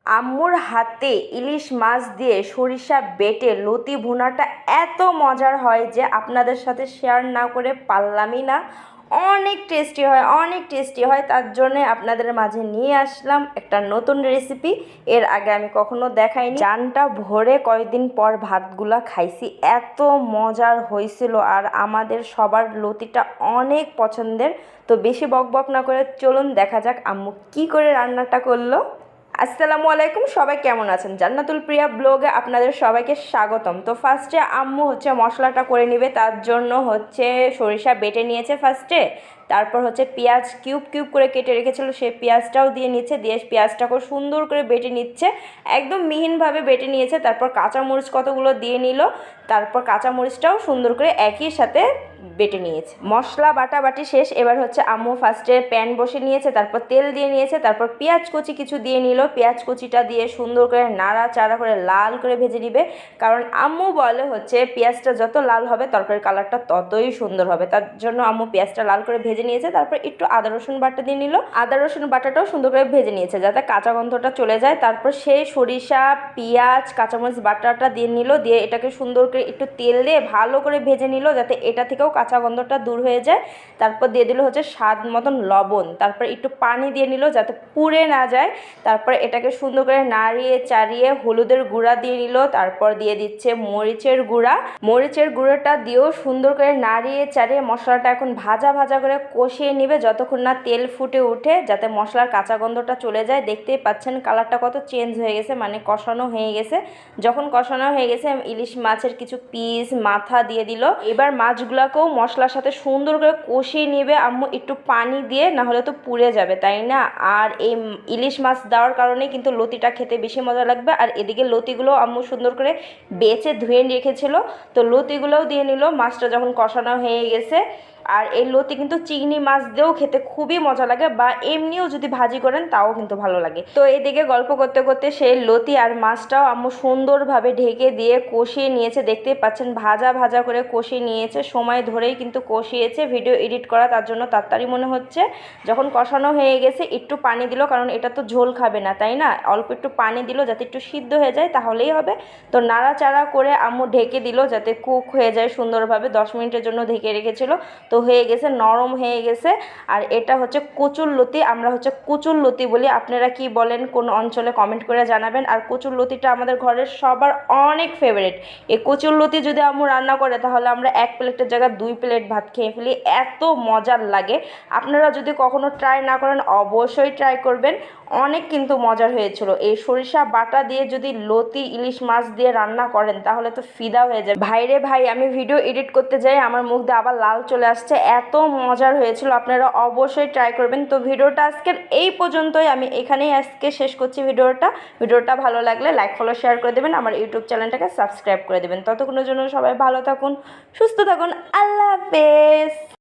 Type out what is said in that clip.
আম্মুর হাতে ইলিশ মাছ দিয়ে সরিষা বেটে লতি ভুনাটা এত মজার হয় যে আপনাদের সাথে শেয়ার না করে পারলামই না। অনেক টেস্টি হয়, অনেক টেস্টি হয়, তার জন্যে আপনাদের মাঝে নিয়ে আসলাম একটা নতুন রেসিপি। এর আগে আমি কখনো দেখাইনি। জানটা ভরে কয়েকদিন পর ভাতগুলা খাইছি, এত মজার হয়েছিল। আর আমাদের সবার লতিটা অনেক পছন্দের। তো বেশি বক বক না করে চলুন দেখা যাক আম্মু কি করে রান্নাটা করলো। আসসালামু আলাইকুম, সবাই কেমন আছেন? জান্নাতুল প্রিয়া ব্লগে আপনাদের সবাইকে স্বাগতম। তো ফার্স্টে আম্মু মশলাটা করে নিবে, তার জন্য সরিষা বেটে নিয়েছে ফার্স্টে। তারপর পেঁয়াজ কিউব কিউব করে কেটে রেখেছিল, সেই পেঁয়াজটাও দিয়ে নিচ্ছে, দিয়ে পেঁয়াজটাকেও সুন্দর করে বেটে নিচ্ছে, একদম মিহিনভাবে বেটে নিয়েছে। তারপর কাঁচামরিচ কতগুলো দিয়ে নিল, তারপর কাঁচামরিচটাও সুন্দর করে একই সাথে বেটে নিয়েছে। মশলা বাটাবাটি শেষ। এবার আম্মু ফার্স্টে প্যান বসে নিয়েছে, তারপর তেল দিয়ে নিয়েছে, তারপর পেঁয়াজ কুচি কিছু দিয়ে নিল। পেঁয়াজ কুচিটা দিয়ে সুন্দর করে নাড়াচাড়া করে লাল করে ভেজে নিবে, কারণ আম্মু বলে পেঁয়াজটা যত লাল হবে তরকারির কালারটা ততই সুন্দর হবে। তার জন্য আম্মু পেঁয়াজটা লাল করে ভেজে নিয়েছে। তারপর একটু আদা রসুন বাটা দিয়ে নিল, আদা রসুন বাটাটাও সুন্দর করে ভেজে নিয়েছে যাতে কাঁচা গন্ধটা চলে যায়। তারপর সেই সরিষা পেঁয়াজ কাঁচামরিচ বাটাটা দিয়ে নিল, দিয়ে এটাকে সুন্দর করে একটু তেল দিয়ে ভালো করে ভেজে নিল যাতে এটা থেকেও কাঁচা গন্ধটা দূর হয়ে যায়। তারপর দিয়ে দিল স্বাদ মতন লবণ, তারপর একটু পানি দিয়ে নিল যাতে পুড়ে না যায়। তারপর এটাকে সুন্দর করে নাড়িয়ে চাড়িয়ে হলুদের গুঁড়া দিয়ে নিল, তারপর দিয়ে দিচ্ছে মরিচের গুঁড়া। মরিচের গুঁড়োটা দিয়েও সুন্দর করে নাড়িয়ে চাড়িয়ে মশলাটা এখন ভাজা ভাজা করে কষিয়ে নিবে যতক্ষণ না তেল ফুটে উঠে, যাতে মশলার কাঁচা গন্ধটা চলে যায়। দেখতেই পাচ্ছেন কালারটা কত চেঞ্জ হয়ে গেছে, মানে কষানো হয়ে গেছে। যখন কষানো হয়ে গেছে ইলিশ মাছের কিছু পিস মাথা দিয়ে দিল। এবার মাছগুলোকেও মশলার সাথে সুন্দর করে কষিয়ে নেবে আম্মু একটু পানি দিয়ে, না হলে তো পুড়ে যাবে, তাই না? আর এই ইলিশ মাছ দেওয়ার কারণে কিন্তু লতিটা খেতে বেশি মজা লাগবে। আর এদিকে লতিগুলো আম্মু সুন্দর করে বেছে ধুয়ে রেখেছিল, তো লতিগুলোও দিয়ে নিল মাছটা যখন কষানো হয়ে গেছে। আর এই লতি কিন্তু চিংড়ি মাছ দিয়েও খেতে খুবই মজা লাগে, বা এমনিও যদি ভাজি করেন তাও কিন্তু ভালো লাগে। তো এদিকে গল্প করতে করতে সেই লতি আর মাছটাও আম্মু সুন্দরভাবে ঢেকে দিয়ে কষিয়ে নিয়েছে। দেখতেই পাচ্ছেন ভাজা ভাজা করে কষিয়ে নিয়েছে, সময় ধরেই কিন্তু কষিয়েছে। ভিডিও এডিট করা তার জন্য তাড়াতাড়ি মনে হচ্ছে। যখন কষানো হয়ে গেছে একটু পানি দিল, কারণ এটা তো ঝোল খাবে না, তাই না? অল্প একটু পানি দিল যাতে একটু সিদ্ধ হয়ে যায়, তাহলেই হবে। তো নাড়াচাড়া করে আম্মু ঢেকে দিল যাতে কুক হয়ে যায় সুন্দরভাবে। 10 মিনিটের জন্য ঢেকে রেখেছিল, তো হয়ে গেছে, নরম হয়ে গেছে। আর এটা কচুর লতি, আমরা কচুর লতি বলি, আপনারা কি বলেন কোন অঞ্চলে কমেন্ট করে জানাবেন। আর কচুর লতিটা আমাদের ঘরের সবার অনেক ফেভারিট। এই কচুর লতি যদি আম্মু রান্না করে তাহলে আমরা 1 প্লেটের জায়গায় 2 প্লেট ভাত খেয়ে ফেলি, এত মজার লাগে। আপনারা যদি কখনো ট্রাই না করেন অবশ্যই ট্রাই করবেন, অনেক কিন্তু মজার হয়েছিল। এই সরিষা বাটা দিয়ে যদি লতি ইলিশ মাছ দিয়ে রান্না করেন তাহলে তো ফিদা হয়ে যায়। ভাইরে ভাই, আমি ভিডিও এডিট করতে যাই আমার মুখ দিয়ে আবার লাল চলে আসছে, এত মজার হয়েছিল। আপনারা অবশ্যই ট্রাই করবেন। তো ভিডিওটা আজকের এই পর্যন্তই, আমি এখানেই আজকে শেষ করছি ভিডিওটা ভালো লাগলে লাইক ফলো শেয়ার করে দেবেন, আমার ইউটিউব চ্যানেলটাকে সাবস্ক্রাইব করে দেবেন। ততক্ষণের জন্য সবাই ভালো থাকুন, সুস্থ থাকুন, আল্লাহ হাফেজ।